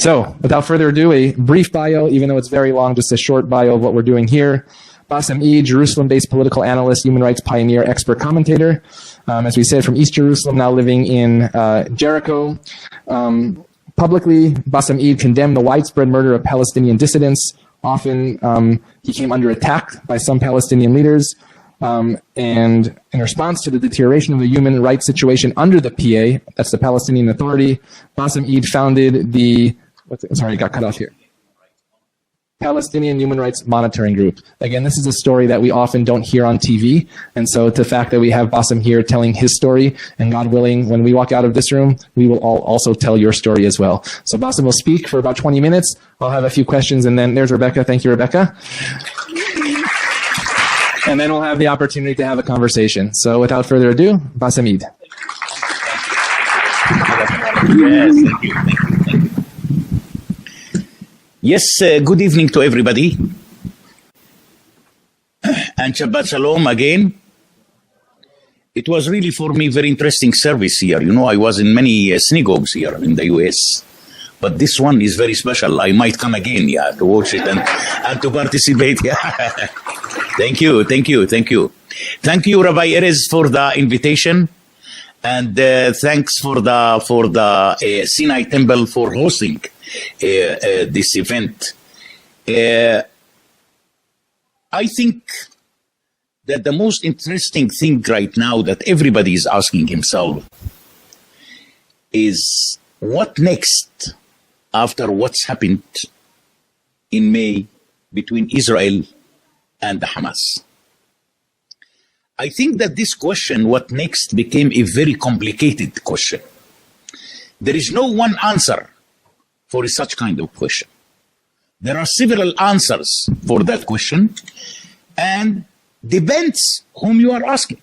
So, without further ado, a brief bio, even though it's very long, just a short bio of what we're doing here. Bassem Eid, Jerusalem-based political analyst, human rights pioneer, expert commentator. As we said, from East Jerusalem, now living in Jericho. Publicly, Bassem Eid condemned the widespread murder of Palestinian dissidents. Often, he came under attack by some Palestinian leaders. And in response to the deterioration of the human rights situation under the PA, that's the Palestinian Authority, Bassem Eid founded the, sorry, it got cut off here. Palestinian Human Rights Monitoring Group. Again, this is a story that we often don't hear on TV. And so the fact that we have Bassem here telling his story, and God willing, when we walk out of this room, we will all also tell your story as well. So Bassem will speak for about 20 minutes. I'll have a few questions, and then there's Rebecca. Thank you, Rebecca. And then we'll have the opportunity to have a conversation. So without further ado, Bassem Eid. Yes, thank you. Yes, good evening to everybody. And Shabbat Shalom again. It was really for me very interesting service here. You know, I was in many synagogues here in the US. But this one is very special. I might come again, yeah, to watch it and to participate. Yeah. Thank you, thank you, thank you. Thank you, Rabbi Erez, for the invitation. And thanks for the Sinai Temple for hosting this event. I think that the most interesting thing right now that everybody is asking himself is what next after what's happened in May between Israel and the Hamas. I think that this question, what next, became a very complicated question. There is no one answer for such kind of question. There are several answers for that question, and depends whom you are asking.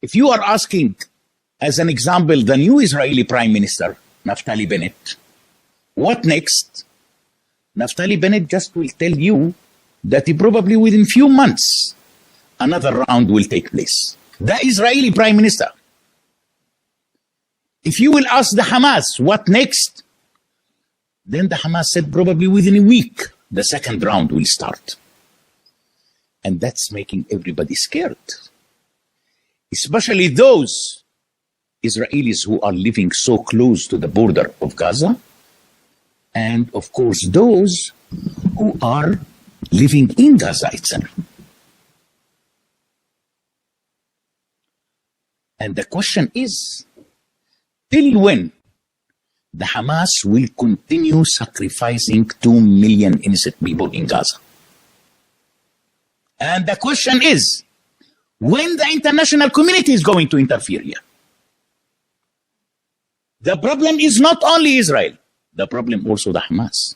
If you are asking, as an example, the new Israeli Prime Minister, Naftali Bennett, what next? Naftali Bennett just will tell you that probably within few months, another round will take place. The Israeli Prime Minister. If you will ask the Hamas, what next? Then the Hamas said probably within a week, the second round will start. And that's making everybody scared. Especially those Israelis who are living so close to the border of Gaza. And of course, those who are living in Gaza itself. And the question is, till when the Hamas will continue sacrificing 2 million innocent people in Gaza? And the question is, when the international community is going to interfere here? The problem is not only Israel, the problem also the Hamas.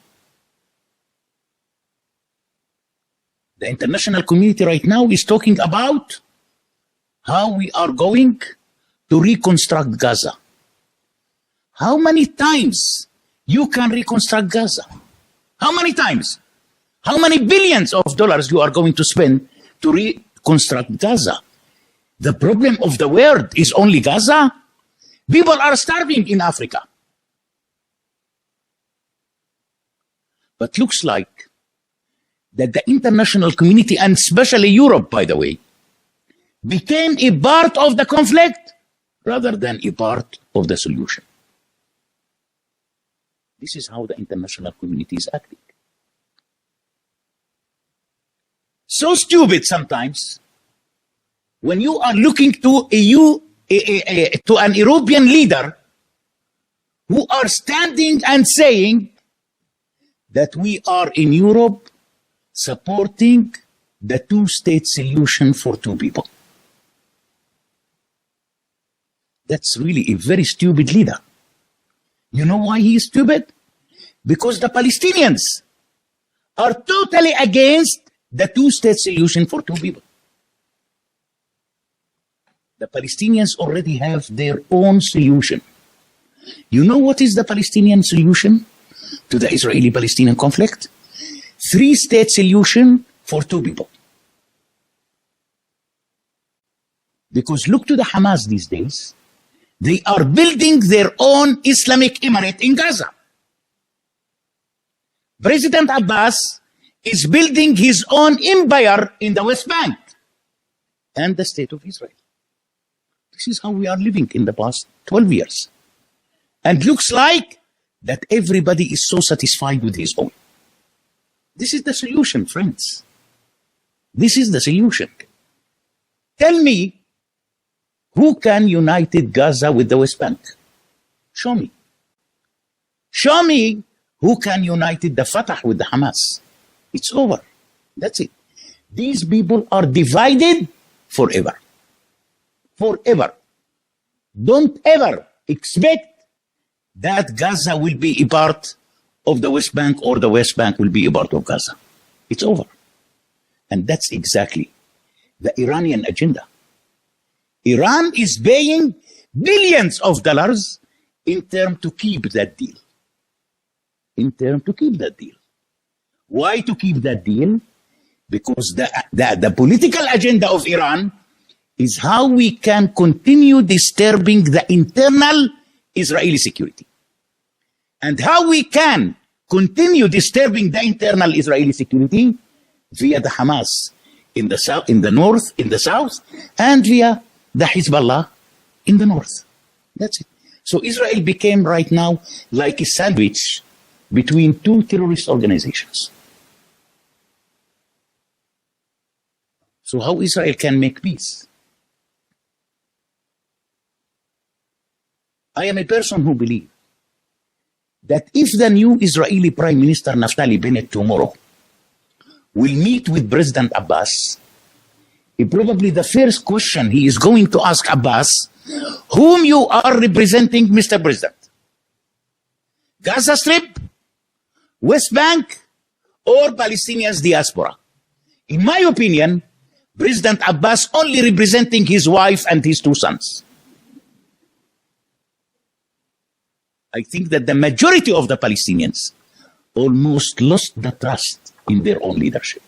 The international community right now is talking about how we are going to reconstruct Gaza. How many times you can reconstruct Gaza? How many times? How many billions of dollars you are going to spend to reconstruct Gaza? The problem of the world is only Gaza? People are starving in Africa. But looks like that the international community, and especially Europe, by the way, became a part of the conflict rather than a part of the solution. This is how the international community is acting. So stupid sometimes when you are looking to to an European leader who are standing and saying that we are in Europe supporting the two-state solution for two people. That's really a very stupid leader. You know why he is stupid? Because the Palestinians are totally against the two-state solution for two people. The Palestinians already have their own solution. You know what is the Palestinian solution to the Israeli-Palestinian conflict? Three-state solution for two people. Because look to the Hamas these days. They are building their own Islamic emirate in Gaza. President Abbas is building his own empire in the West Bank and the state of Israel. This is how we are living in the past 12 years. And looks like that everybody is so satisfied with his own. This is the solution, friends. This is the solution. Tell me, who can unite Gaza with the West Bank? Show me. Show me who can unite the Fatah with the Hamas. It's over. That's it. These people are divided forever. Forever. Don't ever expect that Gaza will be a part of the West Bank or the West Bank will be a part of Gaza. It's over. And that's exactly the Iranian agenda. Iran is paying billions of dollars in terms to keep that deal. In terms to keep that deal. Why to keep that deal? Because the political agenda of Iran is how we can continue disturbing the internal Israeli security. And how we can continue disturbing the internal Israeli security via the Hamas in the south, in the north, in the south, and via the Hezbollah in the north. That's it. So Israel became right now like a sandwich between two terrorist organizations. So how Israel can make peace? I am a person who believes that if the new Israeli Prime Minister Naftali Bennett tomorrow will meet with President Abbas, probably the first question he is going to ask Abbas, whom you are representing, Mr. President? Gaza Strip, West Bank, or Palestinians diaspora? In my opinion, President Abbas only representing his wife and his two sons. I think that the majority of the Palestinians almost lost the trust in their own leadership.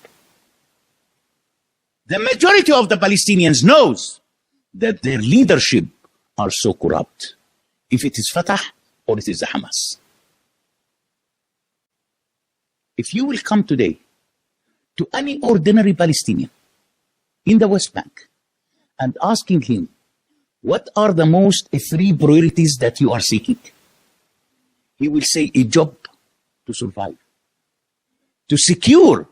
The majority of the Palestinians knows that their leadership are so corrupt, if it is Fatah or it is the Hamas. If you will come today to any ordinary Palestinian in the West Bank and asking him, what are the most three priorities that you are seeking? He will say a job to survive, to secure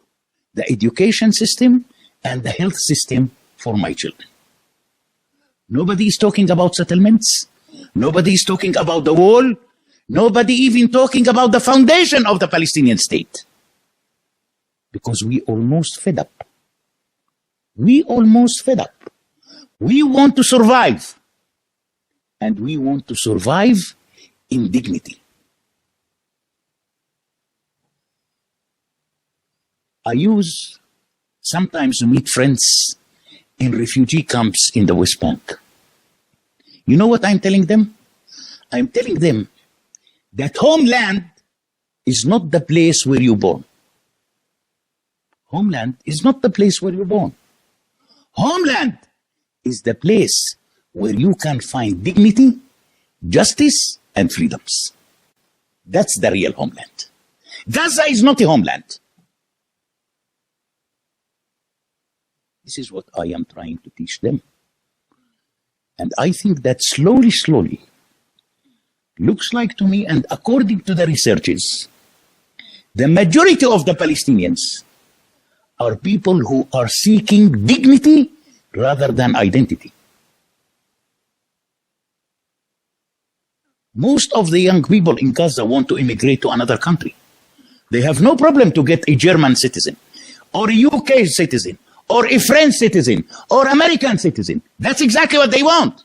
the education system and the health system for my children. Nobody is talking about settlements. Nobody is talking about the wall. Nobody even talking about the foundation of the Palestinian state. Because we almost fed up. We almost fed up. We want to survive. And we want to survive in dignity. I use sometimes to meet friends in refugee camps in the West Bank. You know what I'm telling them? I'm telling them that homeland is not the place where you're born. Homeland is not the place where you're born. Homeland is the place where you can find dignity, justice, and freedoms. That's the real homeland. Gaza is not a homeland. This is what I am trying to teach them. And I think that slowly, slowly, looks like to me, and according to the researches, the majority of the Palestinians are people who are seeking dignity rather than identity. Most of the young people in Gaza want to immigrate to another country. They have no problem to get a German citizen, or a UK citizen, or a French citizen, or American citizen. That's exactly what they want.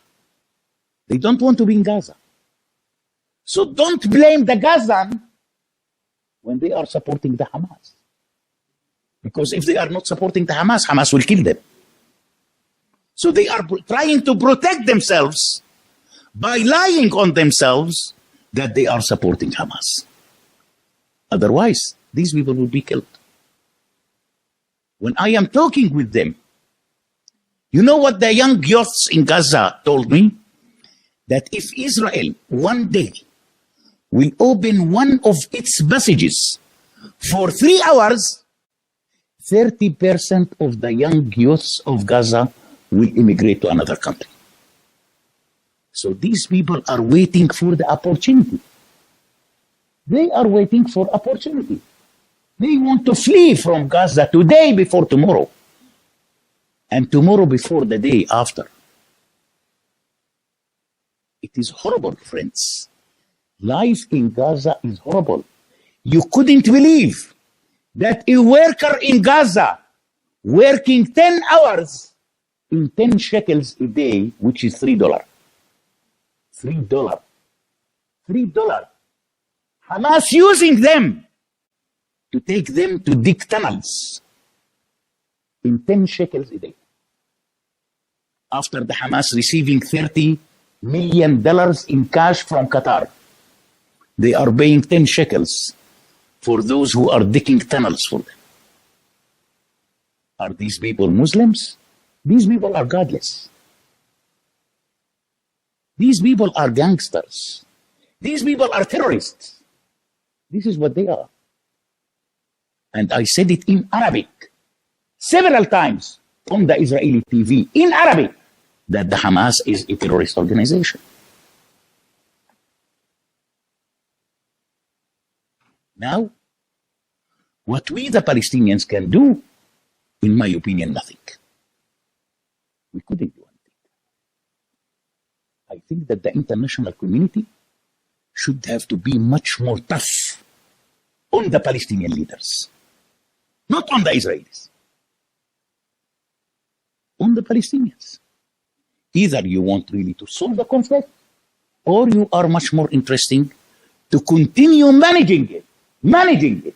They don't want to be in Gaza. So don't blame the Gazan when they are supporting the Hamas. Because if they are not supporting the Hamas, Hamas will kill them. So they are trying to protect themselves by lying on themselves that they are supporting Hamas. Otherwise, these people will be killed. When I am talking with them, you know what the young youths in Gaza told me? that if Israel one day will open one of its passages for 3 hours, 30% of the young youths of Gaza will immigrate to another country. So these people are waiting for the opportunity. They are waiting for opportunity. They want to flee from Gaza today before tomorrow, and tomorrow before the day after. It is horrible, friends. Life in Gaza is horrible. You couldn't believe that a worker in Gaza working 10 hours in 10 shekels a day, which is $3. $3. $3. Hamas using them to take them to dig tunnels in 10 shekels a day. After the Hamas receiving $30 million in cash from Qatar, they are paying 10 shekels for those who are digging tunnels for them. Are these people Muslims? These people are godless. These people are gangsters. These people are terrorists. This is what they are. And I said it in Arabic several times on the Israeli TV in Arabic that the Hamas is a terrorist organization. Now, what we the Palestinians can do, in my opinion, nothing. We couldn't do anything. I think that the international community should have to be much more tough on the Palestinian leaders, not on the Israelis, on the Palestinians. Either you want really to solve the conflict, or you are much more interesting to continue managing it.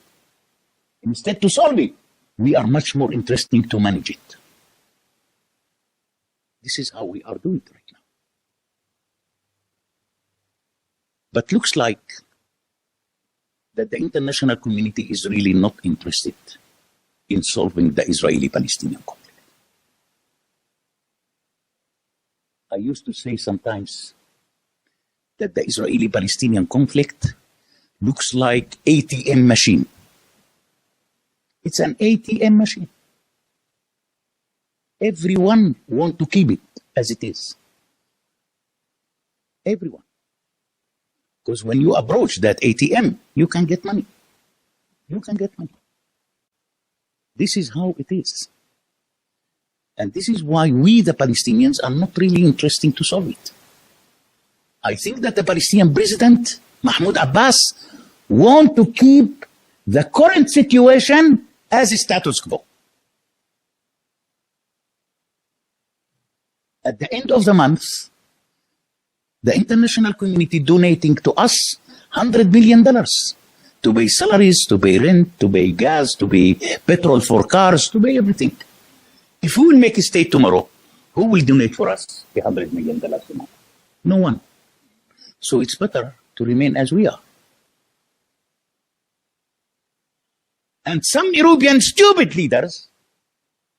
Instead to solve it, we are much more interesting to manage it. This is how we are doing it right now. But looks like that the international community is really not interested in solving the Israeli-Palestinian conflict. I used to say sometimes that the Israeli-Palestinian conflict looks like ATM machine. It's an ATM machine. Everyone wants to keep it as it is. Everyone. Because when you approach that ATM, you can get money. You can get money. This is how it is. And this is why we, the Palestinians, are not really interested to solve it. I think that the Palestinian president, Mahmoud Abbas, want to keep the current situation as a status quo. At the end of the month, the international community donating to us $100 million to pay salaries, to pay rent, to pay gas, to pay petrol for cars, to pay everything. If we will make a state tomorrow, who will donate for us $100 million tomorrow? No one. So it's better to remain as we are. And some European stupid leaders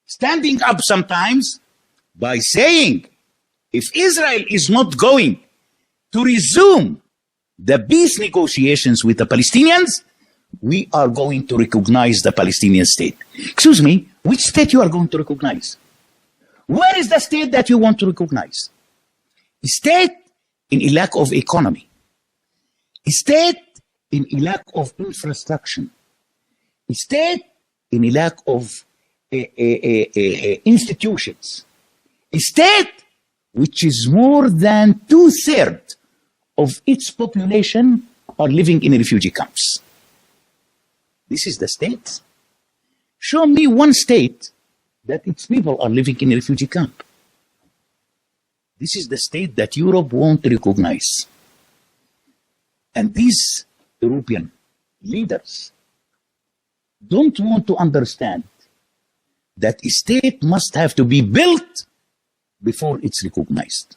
standing up sometimes by saying, if Israel is not going to resume the peace negotiations with the Palestinians, we are going to recognize the Palestinian state. Excuse me, which state you are going to recognize? Where is the state that you want to recognize? A state in a lack of economy. A state in a lack of infrastructure. A state in a lack of institutions. A state which is more than 2/3 of its population are living in refugee camps. This is the state. Show me one state that its people are living in a refugee camp. This is the state that Europe won't recognize. And these European leaders don't want to understand that a state must have to be built before it's recognized.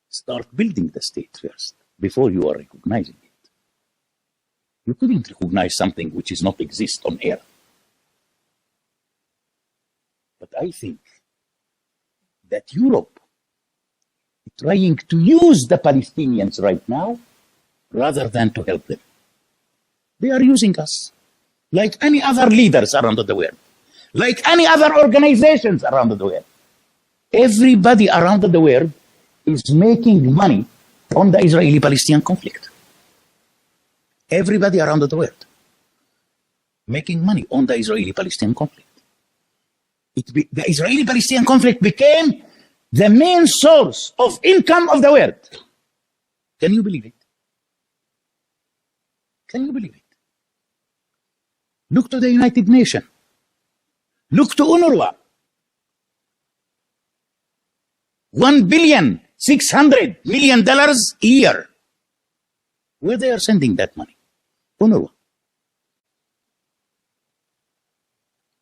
Start building the state first before you are recognizing it. You couldn't recognize something which is not exist on air. But I think that Europe trying to use the Palestinians right now rather than to help them. They are using us like any other leaders around the world, like any other organizations around the world. Everybody around the world is making money on the Israeli-Palestinian conflict. Everybody around the world making money on the Israeli-Palestinian conflict. The Israeli-Palestinian conflict became the main source of income of the world. Can you believe it? Can you believe it? Look to the United Nations. Look to UNRWA. $1.6 billion a year. Where they are sending that money? UNRWA.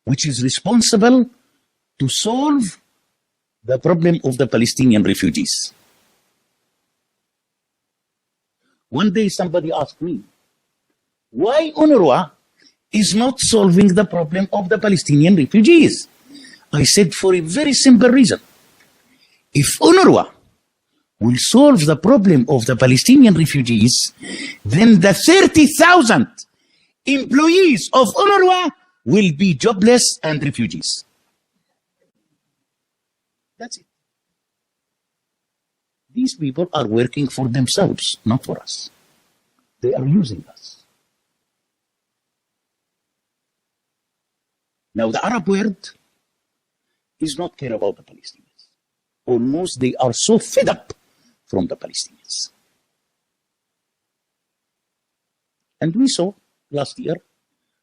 Which is responsible to solve the problem of the Palestinian refugees. One day somebody asked me, why UNRWA is not solving the problem of the Palestinian refugees? I said, for a very simple reason. If UNRWA will solve the problem of the Palestinian refugees, then the 30,000 employees of UNRWA will be jobless and refugees. That's it. These people are working for themselves, not for us. They are using us. Now, the Arab world is not care about the Palestinians. Almost they are so fed up from the Palestinians. And we saw last year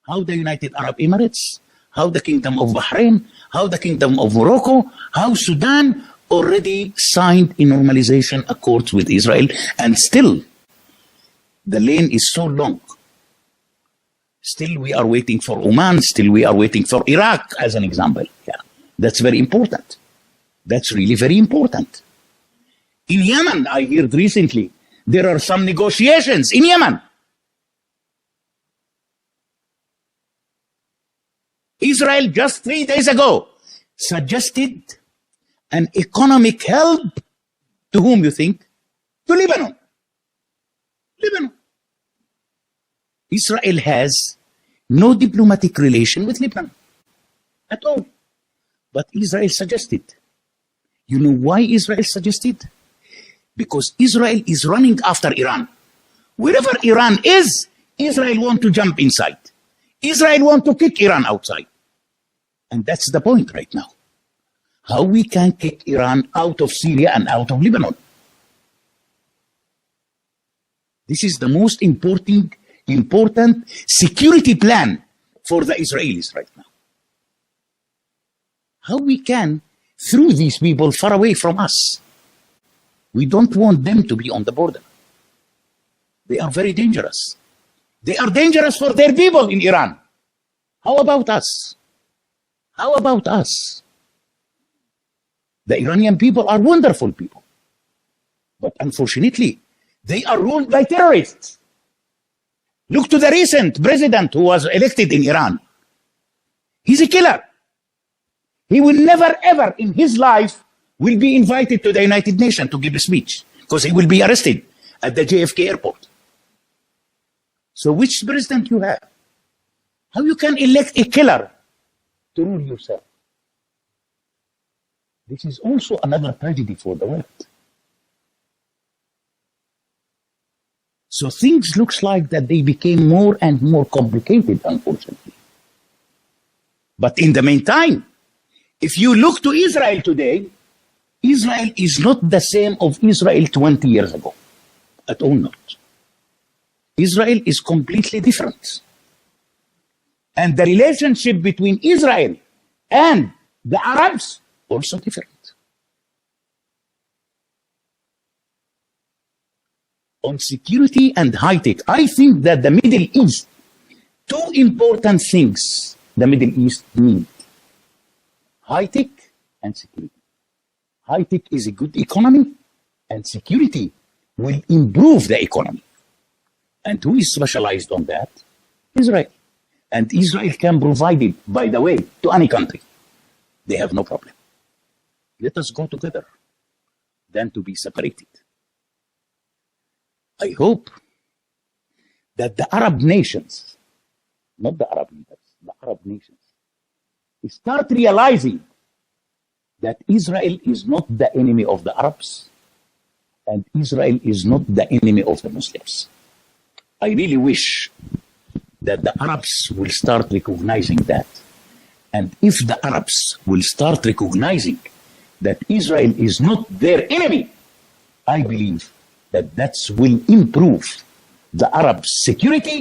how the United Arab Emirates, how the Kingdom of Bahrain, how the Kingdom of Morocco, how Sudan already signed a normalization accords with Israel, and still the lane is so long. Still we are waiting for Oman, still we are waiting for Iraq as an example. Yeah, that's very important. That's really very important. In Yemen, I heard recently, there are some negotiations in Yemen. Israel just 3 days ago suggested an economic help to whom you think? To Lebanon. Lebanon. Israel has no diplomatic relation with Lebanon at all. But Israel suggested. You know why Israel suggested? Because Israel is running after Iran. Wherever Iran is, Israel wants to jump inside. Israel wants to kick Iran outside. And that's the point right now. How we can kick Iran out of Syria and out of Lebanon. This is the most important security plan for the Israelis right now. How we can throw these people far away from us. We don't want them to be on the border. They are very dangerous. They are dangerous for their people in Iran. How about us? How about us? The Iranian people are wonderful people. But unfortunately, they are ruled by terrorists. Look to the recent president who was elected in Iran. He's a killer. He will never ever in his life will be invited to the United Nations to give a speech because he will be arrested at the JFK airport. So which president you have? How you can elect a killer to rule yourself? This is also another tragedy for the world. So things looks like that they became more and more complicated, unfortunately. But in the meantime, if you look to Israel today, Israel is not the same of Israel 20 years ago. At all not. Israel is completely different. And the relationship between Israel and the Arabs also different. On security and high tech, I think that the Middle East, two important things the Middle East need. High tech and security. High tech is a good economy, and security will improve the economy. And who is specialized on that? Israel. And Israel can provide it, by the way, to any country. They have no problem. Let us go together. than to be separated. I hope that the Arab nations, not the Arab leaders, the Arab nations, start realizing that Israel is not the enemy of the Arabs and Israel is not the enemy of the Muslims. I really wish that the Arabs will start recognizing that. And if the Arabs will start recognizing that Israel is not their enemy, I believe that will improve the Arabs' security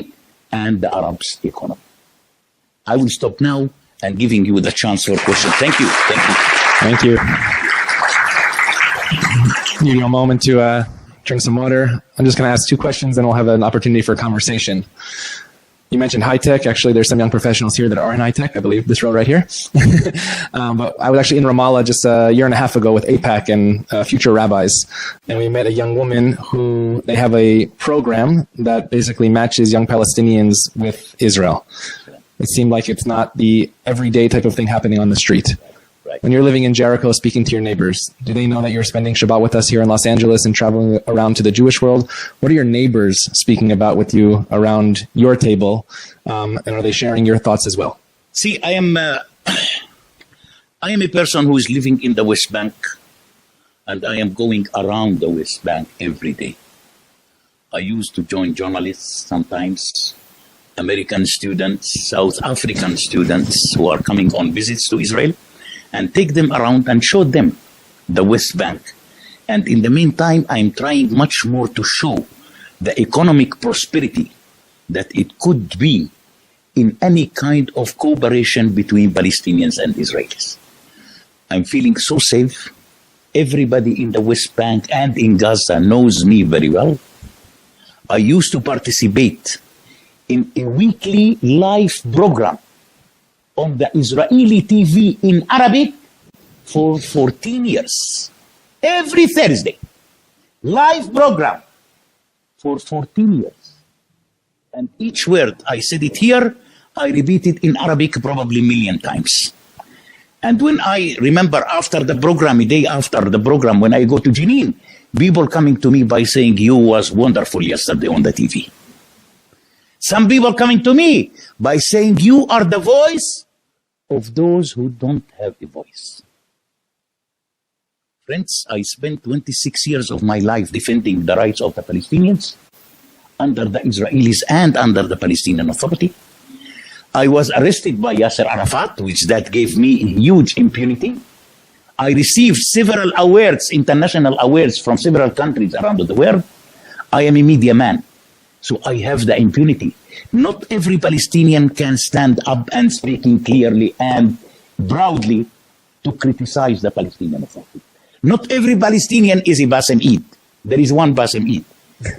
and the Arabs' economy. I will stop now and giving you the chance for questions. Thank you. Thank you. Thank you. Give you a moment to drink some water. I'm just going to ask 2 questions, and we'll have an opportunity for conversation. You mentioned high tech. Actually, there's some young professionals here that are in high tech. I believe this row right here. But I was actually in Ramallah just a year and a half ago with AIPAC and future rabbis. And we met a young woman who they have a program that basically matches young Palestinians with Israel. It seemed like it's not the everyday type of thing happening on the street. Right. When you're living in Jericho, speaking to your neighbors, do they know that you're spending Shabbat with us here in Los Angeles and traveling around to the Jewish world? What are your neighbors speaking about with you around your table? And are they sharing your thoughts as well? See, I am a person who is living in the West Bank, and I am going around the West Bank every day. I used to join journalists sometimes, American students, South African students who are coming on visits to Israel, and take them around and show them the West Bank. And in the meantime, I'm trying much more to show the economic prosperity that it could be in any kind of cooperation between Palestinians and Israelis. I'm feeling so safe. Everybody in the West Bank and in Gaza knows me very well. I used to participate in a weekly live program on the Israeli TV in Arabic for 14 years. Every Thursday, live program for 14 years. And each word, I said it here, I repeat it in Arabic probably 1,000,000 times. And when I remember after the program, a day after the program, when I go to Jenin, people coming to me by saying, you was wonderful yesterday on the TV. Some people coming to me by saying, you are the voice of those who don't have a voice. Friends, I spent 26 years of my life defending the rights of the Palestinians under the Israelis and under the Palestinian Authority. I was arrested by Yasser Arafat, which that gave me huge impunity. I received several awards, international awards from several countries around the world. I am a media man, so I have the impunity. Not every Palestinian can stand up and speaking clearly and proudly to criticize the Palestinian Authority. Not every Palestinian is a Bassem Eid. There is one Bassem Eid.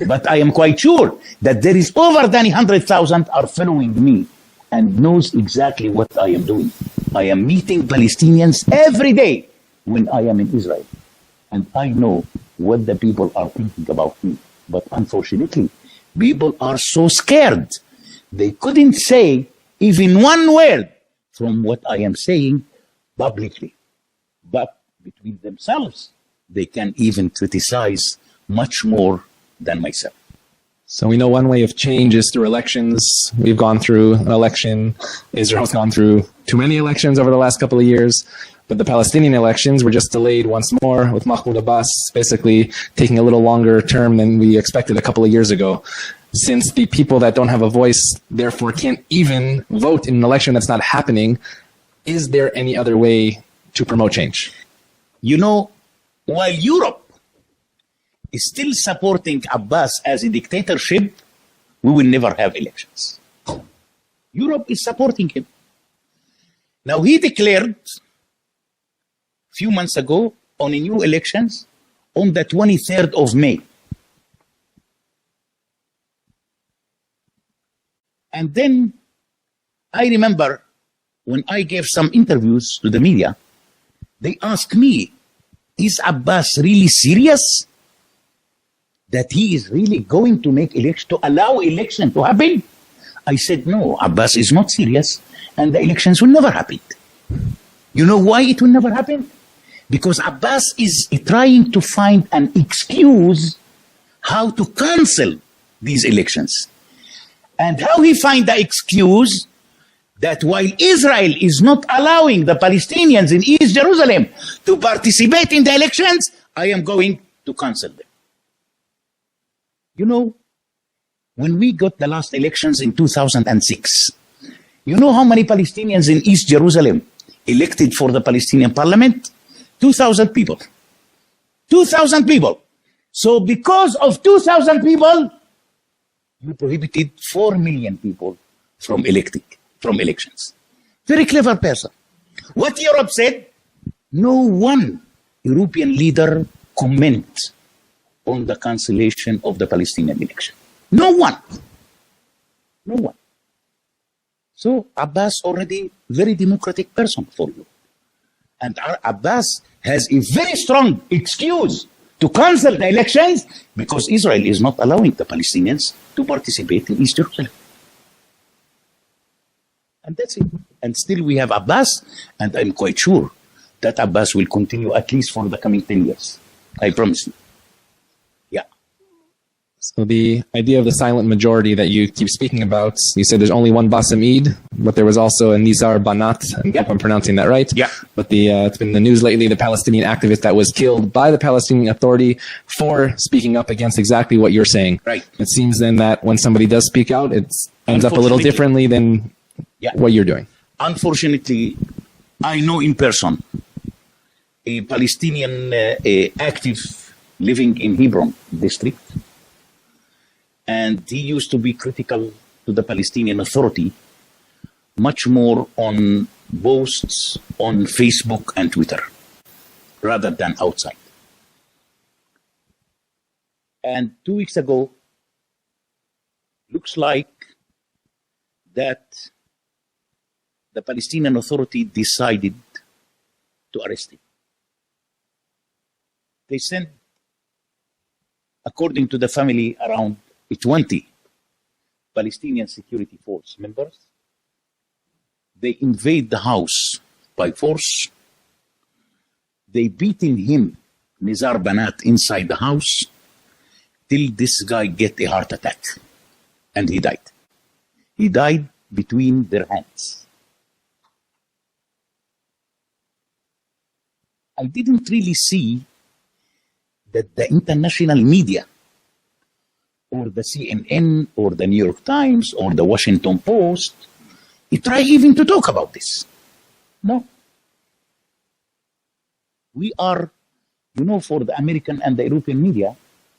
But I am quite sure that there is over than 100,000 are following me and knows exactly what I am doing. I am meeting Palestinians every day when I am in Israel. And I know what the people are thinking about me. But unfortunately, people are so scared. They couldn't say even one word from what I am saying publicly. But between themselves, they can even criticize much more than myself. So we know one way of change is through elections. We've gone through an election. Israel's gone through too many elections over the last couple of years. But the Palestinian elections were just delayed once more, with Mahmoud Abbas basically taking a little longer term than we expected a couple of years ago. Since the people that don't have a voice, therefore, can't even vote in an election that's not happening, is there any other way to promote change? You know, while Europe is still supporting Abbas as a dictatorship, we will never have elections. Europe is supporting him. Now, he declared a few months ago on a new elections on the 23rd of May. And then I remember when I gave some interviews to the media, they asked me, is Abbas really serious that he is really going to make election, to allow election to happen? I said, no, Abbas is not serious and the elections will never happen. You know why it will never happen? Because Abbas is trying to find an excuse how to cancel these elections. And how he find the excuse that while Israel is not allowing the Palestinians in East Jerusalem to participate in the elections, I am going to cancel them. You know, when we got the last elections in 2006, you know how many Palestinians in East Jerusalem elected for the Palestinian parliament? 2,000 people. 2,000 people. So because of 2,000 people, you prohibited 4 million people from elections. Very clever person. What Europe said, no one European leader comment on the cancellation of the Palestinian election. No one. No one. So Abbas already very democratic person for you. And Abbas has a very strong excuse to cancel the elections because Israel is not allowing the Palestinians to participate in East Jerusalem. And that's it. And still we have Abbas, and I'm quite sure that Abbas will continue at least for the coming 10 years. I promise you. Yeah. So the idea of the silent majority that you keep speaking about, you said there's only one Bassem Eid, but there was also a Nizar Banat, if I'm pronouncing that right. Yeah. But it's been in the news lately, the Palestinian activist that was killed by the Palestinian Authority for speaking up against exactly what you're saying. Right. It seems then that when somebody does speak out, it ends up a little differently than what you're doing. Unfortunately, I know in person a Palestinian active living in Hebron district, and he used to be critical to the Palestinian Authority much more on posts on Facebook and Twitter rather than outside. And 2 weeks ago, looks like that the Palestinian Authority decided to arrest him. They sent, according to the family, around 20 Palestinian security force members. They invade the house by force. They beating him, Nizar Banat, inside the house till this guy get a heart attack. And he died. He died between their hands. I didn't really see that the international media or the CNN or the New York Times or the Washington Post try even to talk about this. No. We are, you know, for the American and the European media,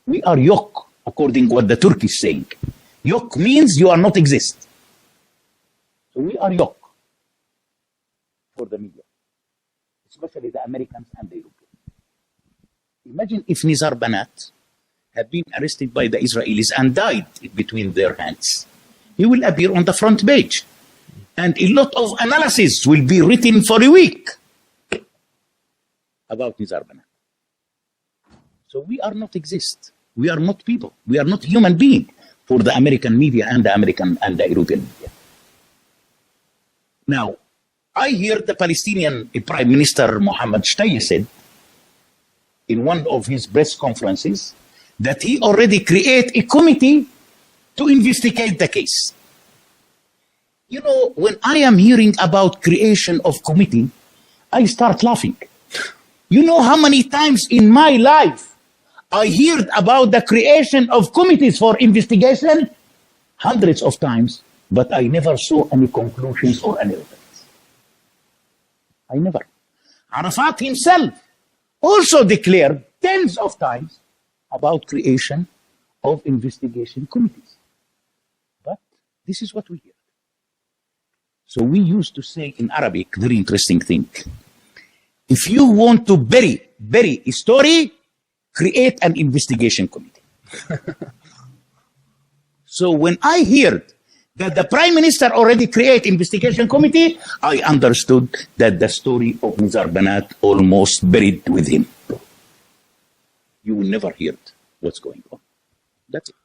we are yok, according to what the Turk is saying. Yok means you are not exist. So we are yok for the media, especially the Americans and the Europeans. Imagine if Nizar Banat had been arrested by the Israelis and died between their hands. He will appear on the front page. And a lot of analysis will be written for a week about Nizar Banat. So we are not exist. We are not people. We are not human beings for the American media and the American and the European media. Now, I hear the Palestinian Prime Minister Mohammed Shtaya said in one of his press conferences that he already created a committee to investigate the case. You know, when I am hearing about creation of committee, I start laughing. You know how many times in my life I heard about the creation of committees for investigation? Hundreds of times, but I never saw any conclusions or any evidence. I never. Arafat himself also declared tens of times about creation of investigation committees. But this is what we hear. So we used to say in Arabic, very interesting thing. If you want to bury a story, create an investigation committee. So when I heard that the Prime Minister already created investigation committee, I understood that the story of Nizar Banat almost buried with him. You will never hear what's going on. That's it.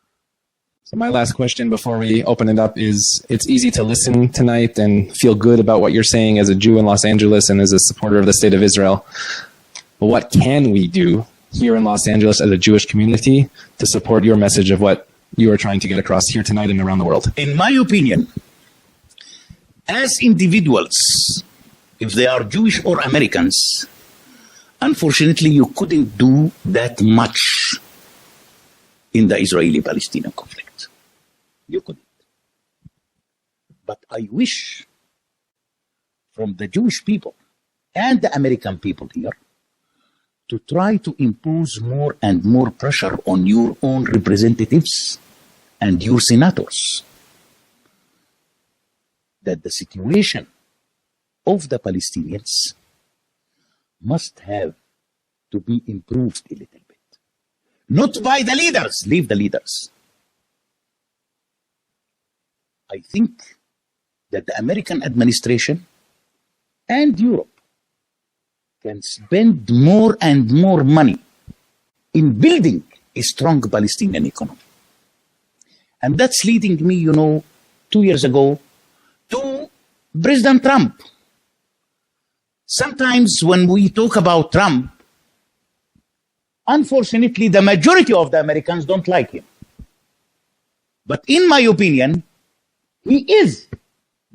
So my last question before we open it up is, it's easy to listen tonight and feel good about what you're saying as a Jew in Los Angeles and as a supporter of the State of Israel. but what can we do here in Los Angeles as a Jewish community to support your message of what you are trying to get across here tonight and around the world? In my opinion, as individuals, if they are Jewish or Americans, unfortunately, you couldn't do that much in the Israeli-Palestinian conflict. You couldn't. But I wish from the Jewish people and the American people here to try to impose more and more pressure on your own representatives and your senators that the situation of the Palestinians must have to be improved a little bit. Not by the leaders, leave the leaders. I think that the American administration and Europe can spend more and more money in building a strong Palestinian economy. And that's leading me, 2 years ago, to President Trump. Sometimes when we talk about Trump, unfortunately, the majority of the Americans don't like him. But in my opinion, he is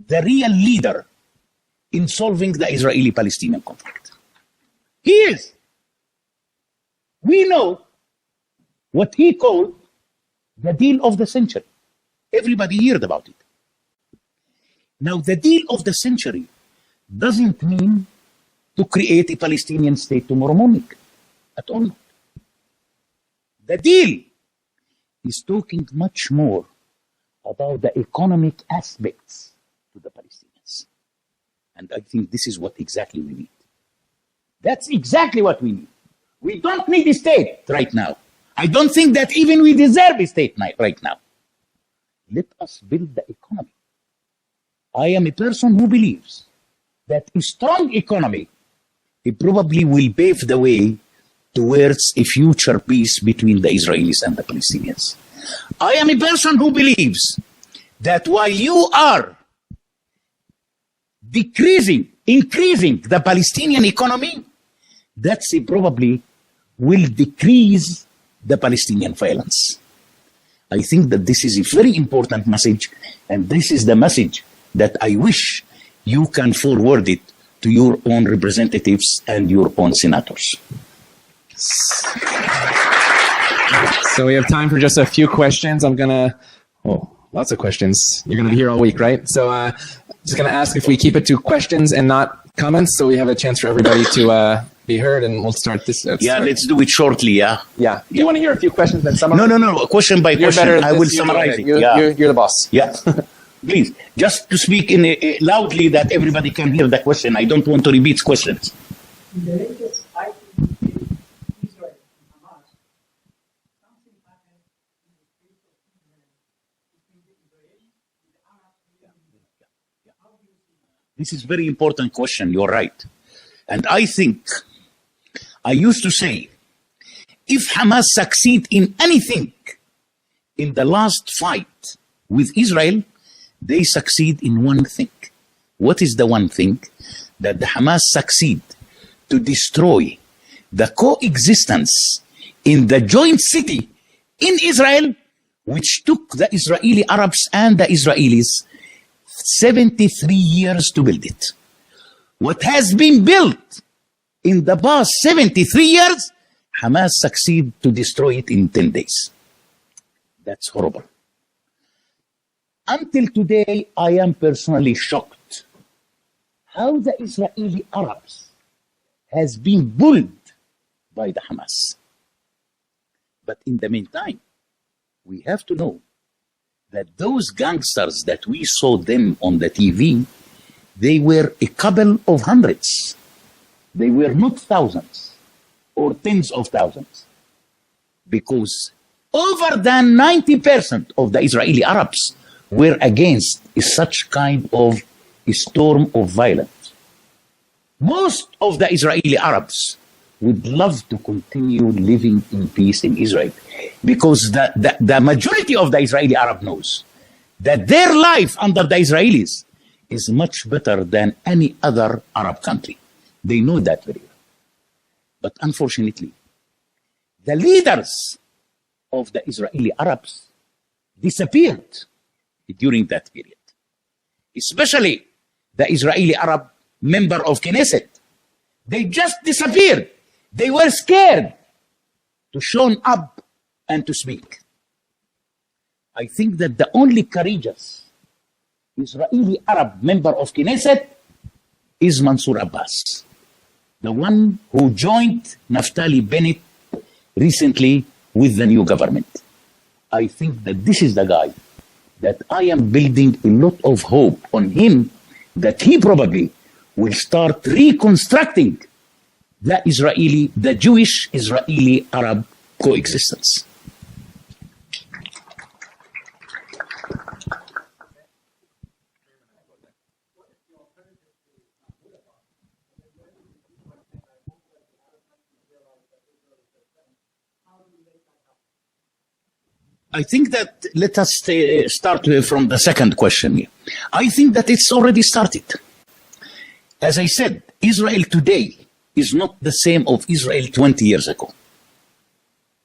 the real leader in solving the Israeli-Palestinian conflict. He is. We know what he called the deal of the century. Everybody heard about it. Now, the deal of the century doesn't mean to create a Palestinian state tomorrow morning at all. The deal is talking much more about the economic aspects to the Palestinians. And I think this is what exactly we need. That's exactly what we need. We don't need a state right now. I don't think that even we deserve a state right now. Let us build the economy. I am a person who believes that a strong economy, it probably will pave the way towards a future peace between the Israelis and the Palestinians. I am a person who believes that while you are increasing the Palestinian economy, that's probably will decrease the Palestinian violence. I think that this is a very important message, and this is the message that I wish you can forward it to your own representatives and your own senators. So we have time for just a few questions. Lots of questions. You're going to be here all week, right? So just going to ask if we keep it to questions and not comments, so we have a chance for everybody to be heard, and we'll start this. Let's do it shortly, yeah. Yeah. Do you want to hear a few questions then summarize? No, question by question. I will summarize it. You're the boss. Yeah. Please, just to speak in loudly that everybody can hear the question. I don't want to repeat questions. In the latest fighting between Israel and Hamas, something happened in the streets of Israel between the Israelis and the Arabs. How do you see that? This is a very important question. You're right. And I think, I used to say, if Hamas succeed in anything in the last fight with Israel, they succeed in one thing. What is the one thing? That the Hamas succeed to destroy the coexistence in the joint city in Israel, which took the Israeli Arabs and the Israelis 73 years to build it. What has been built in the past 73 years, Hamas succeed to destroy it in 10 days. That's horrible. Until today, I am personally shocked how the Israeli Arabs has been bullied by the Hamas. But in the meantime, we have to know that those gangsters that we saw them on the TV, they were a couple of hundreds. They were not thousands or tens of thousands. Because over than 90% of the Israeli Arabs were against such kind of a storm of violence. Most of the Israeli Arabs would love to continue living in peace in Israel, because the majority of the Israeli Arab knows that their life under the Israelis is much better than any other Arab country. They know that very well. But unfortunately, the leaders of the Israeli Arabs disappeared during that period. Especially the Israeli Arab member of Knesset. They just disappeared. They were scared to show up and to speak. I think that the only courageous Israeli Arab member of Knesset is Mansour Abbas, the one who joined Naftali Bennett recently with the new government. I think that this is the guy that I am building a lot of hope on him, that he probably will start reconstructing the Jewish Israeli Arab coexistence. I think that, let us start from the second question here. I think that it's already started. As I said, Israel today is not the same of Israel 20 years ago.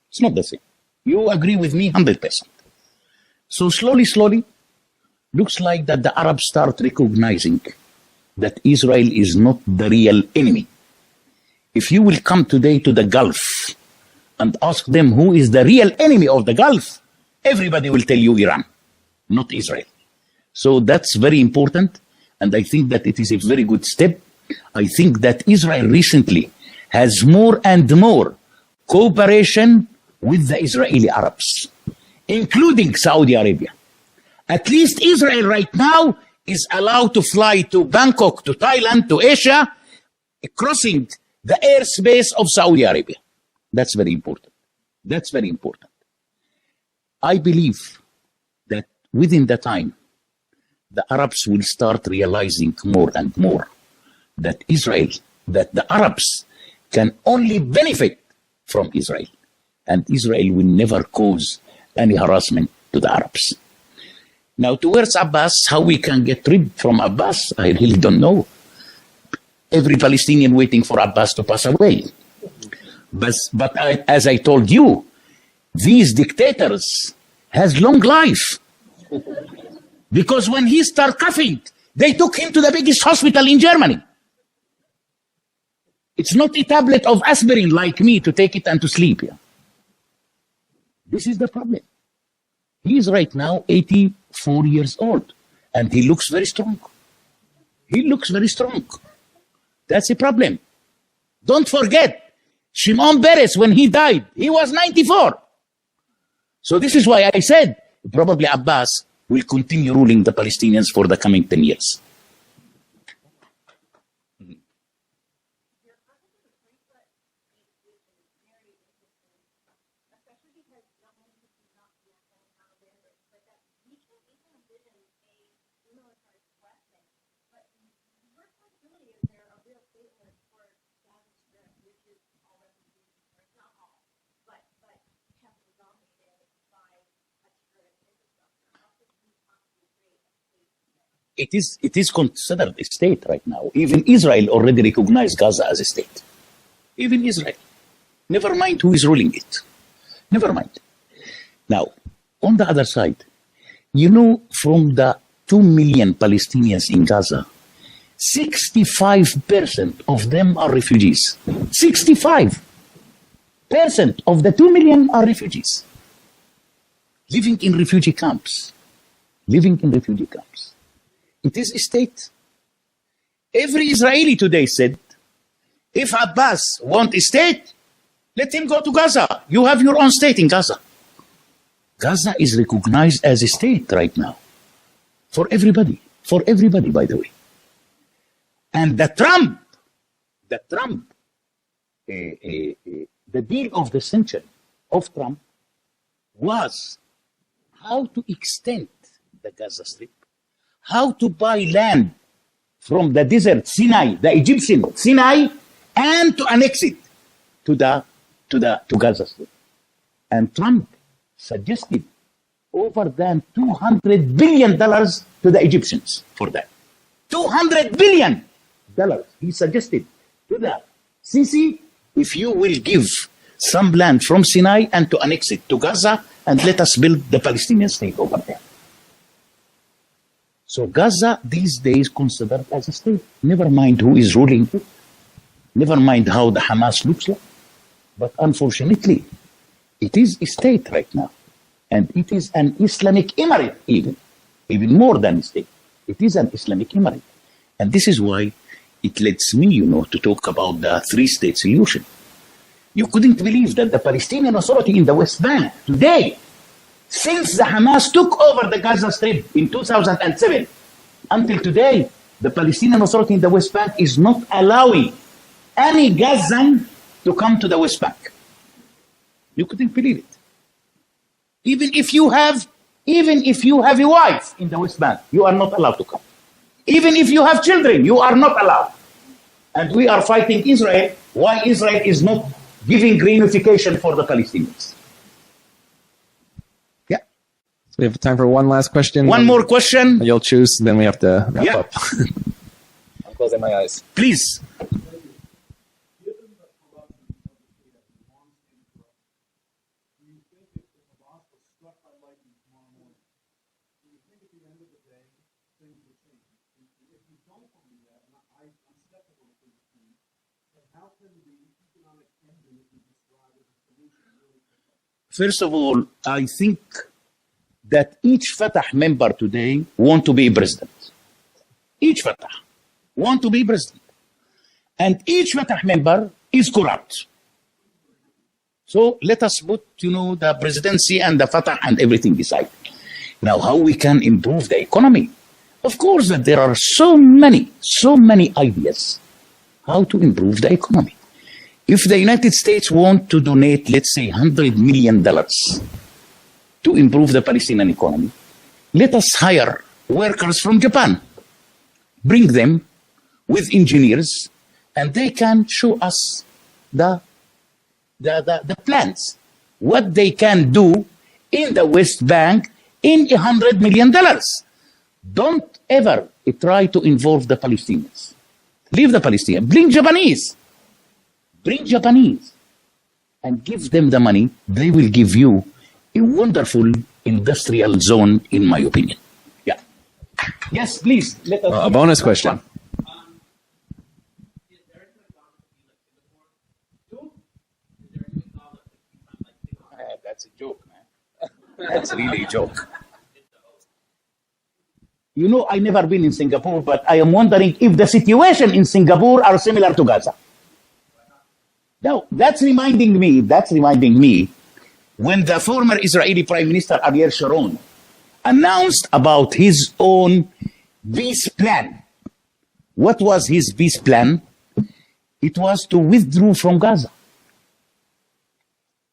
It's not the same. You agree with me 100%. So slowly, looks like that the Arabs start recognizing that Israel is not the real enemy. If you will come today to the Gulf and ask them who is the real enemy of the Gulf, everybody will tell you Iran, not Israel. So that's very important, and I think that it is a very good step. I think that Israel recently has more and more cooperation with the Israeli Arabs, including Saudi Arabia. At least Israel right now is allowed to fly to Bangkok, to Thailand, to Asia, crossing the airspace of Saudi Arabia. That's very important. That's very important. I believe that within the time, the Arabs will start realizing more and more that the Arabs can only benefit from Israel, and Israel will never cause any harassment to the Arabs. Now, towards Abbas, how we can get rid from Abbas, I really don't know. Every Palestinian waiting for Abbas to pass away. But as I told you, these dictators has long life. Because when he started coughing, they took him to the biggest hospital in Germany. It's not a tablet of aspirin like me to take it and to sleep. Yeah? This is the problem. He is right now 84 years old, and he looks very strong. He looks very strong. That's a problem. Don't forget, Shimon Peres, when he died, he was 94. So this is why I said probably Abbas will continue ruling the Palestinians for the coming 10 years. It is considered a state right now. Even Israel already recognized Gaza as a state. Even Israel. Never mind who is ruling it. Never mind. Now, on the other side, you know, from the 2 million Palestinians in Gaza, 65% of them are refugees. 65% of the 2 million are refugees. Living in refugee camps. Living in refugee camps. It is a state. Every Israeli today said, if Abbas wants a state, let him go to Gaza. You have your own state in Gaza. Gaza is recognized as a state right now. For everybody, by the way. And the deal of the century of Trump was how to extend the Gaza Strip, how to buy land from the desert Sinai, the Egyptian Sinai, and to annex it to Gaza Strip. And Trump suggested over than $200 billion to the Egyptians for that. $200 billion he suggested to the Sisi if you will give some land from Sinai and to annex it to Gaza and let us build the Palestinian state over there. So Gaza these days considered as a state. Never mind who is ruling it. Never mind how the Hamas looks like. But unfortunately, it is a state right now. And it is an Islamic emirate even more than a state. It is an Islamic emirate. And this is why it lets me, to talk about the three-state solution. You couldn't believe that the Palestinian Authority in the West Bank today, since the Hamas took over the Gaza Strip in 2007, until today, the Palestinian Authority in the West Bank is not allowing any Gazan to come to the West Bank. You couldn't believe it. Even if you have a wife in the West Bank, you are not allowed to come. Even if you have children, you are not allowed. And we are fighting Israel, why Israel is not giving greenification for the Palestinians. Yeah. So we have time for one last question. One more question. You'll choose, then we have to wrap up. Yeah. I'm closing my eyes. Please. First of all, I think that each Fatah member today want to be president. Each Fatah want to be president. And each Fatah member is corrupt. So let us put, the presidency and the Fatah and everything aside. Now, how we can improve the economy? Of course, that there are so many ideas how to improve the economy. If the United States want to donate, let's say, $100 million to improve the Palestinian economy, let us hire workers from Japan, bring them with engineers, and they can show us the plans, what they can do in the West Bank in $100 million. Don't ever try to involve the Palestinians. Leave the Palestinians. Bring Japanese and give them the money. They will give you a wonderful industrial zone, in my opinion. Yeah. Yes, please. Let us A bonus question. That's a joke, man. That's really a joke. I never been in Singapore, but I am wondering if the situation in Singapore are similar to Gaza. Now, that's reminding me when the former Israeli Prime Minister Ariel Sharon announced about his own peace plan. What was his peace plan? It was to withdraw from Gaza.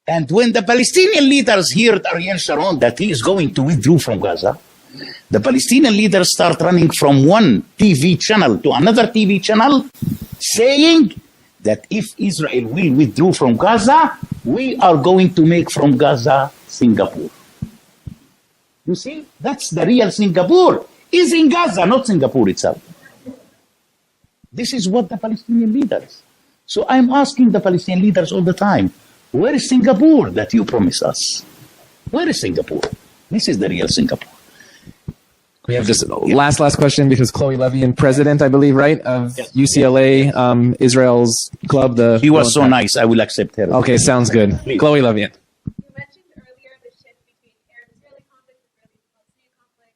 And when the Palestinian leaders heard Ariel Sharon that he is going to withdraw from Gaza, the Palestinian leaders start running from one TV channel to another TV channel saying that if Israel will withdraw from Gaza, we are going to make from Gaza Singapore. You see, that's the real Singapore. Is in Gaza, not Singapore itself. This is what the Palestinian leaders. So I'm asking the Palestinian leaders all the time, where is Singapore that you promised us? Where is Singapore? This is the real Singapore. We have just last question because Chloe Levian, president, I believe, right, of UCLA, Israel's club. He was so nice. I will accept her. Okay, sounds good. Please. Chloe Levian. You mentioned earlier the shift between Arab-Israeli conflict, Israeli-Palestinian conflict,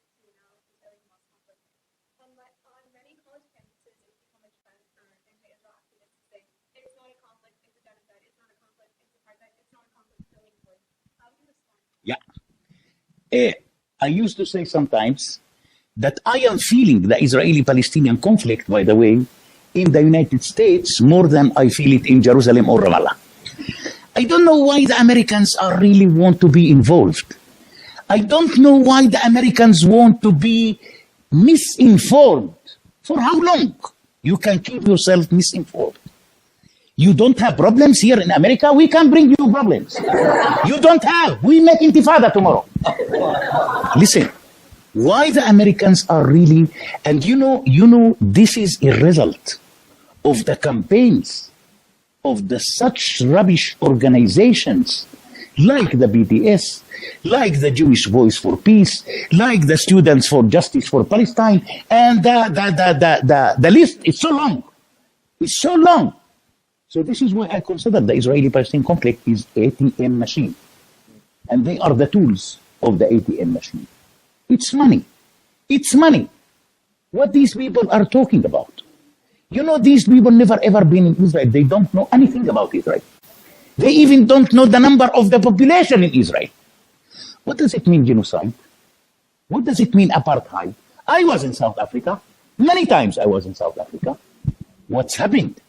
Israeli-Hamas conflict. On many college campuses, it's become a trend for anti-Israel activists to say it's not a conflict, it's a genocide, it's not a conflict, it's apartheid, it's not a conflict, it's going forward. How do you respond? Yeah. I used to say sometimes that I am feeling the Israeli-Palestinian conflict, by the way, in the United States more than I feel it in Jerusalem or Ramallah. I don't know why the Americans are really want to be involved. I don't know why the Americans want to be misinformed. For how long? You can keep yourself misinformed. You don't have problems here in America, we can bring you problems. You don't have, we make intifada tomorrow. Listen. Why the Americans are really, and this is a result of the campaigns of the such rubbish organizations like the BDS, like the Jewish Voice for Peace, like the Students for Justice for Palestine, and the list is so long. It's so long. So this is why I consider the Israeli-Palestinian conflict is ATM machine. And they are the tools of the ATM machine. It's money. It's money. What these people are talking about. You know, these people never ever been in Israel. They don't know anything about Israel. They even don't know the number of the population in Israel. What does it mean, genocide? What does it mean, apartheid? I was in South Africa. Many times I was in South Africa. What's happened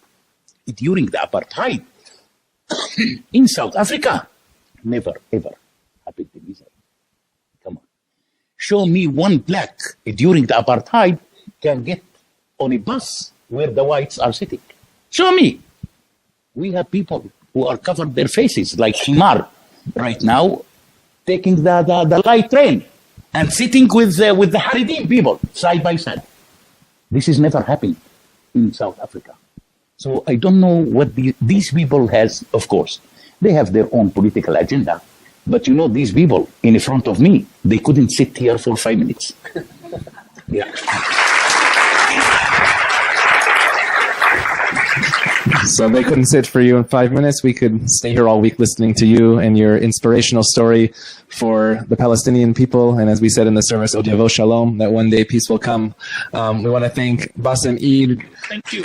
during the apartheid in South Africa? Never, ever happened in Israel. Come on. Show me one black during the apartheid can get on a bus where the whites are sitting. Show me. We have people who are covered their faces like Himar right now, taking the light train and sitting with the Haredim people side by side. This has never happened in South Africa. So I don't know what these people has, of course. They have their own political agenda. But you know, these people in front of me, they couldn't sit here for 5 minutes. Yeah. So they couldn't sit for you in 5 minutes. We could stay here all week listening to you and your inspirational story for the Palestinian people. And as we said in the service, Odiyavo Shalom, that one day peace will come. We want to thank Bassem Eid. Thank you.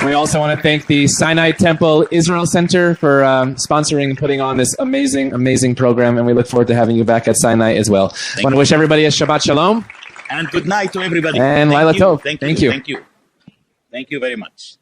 We also want to thank the Sinai Temple Israel Center for sponsoring and putting on this amazing, amazing program. And we look forward to having you back at Sinai as well. I want to wish everybody a Shabbat Shalom. And good night to everybody. And Laila Tov. Thank you. Thank you. Thank you. Thank you very much.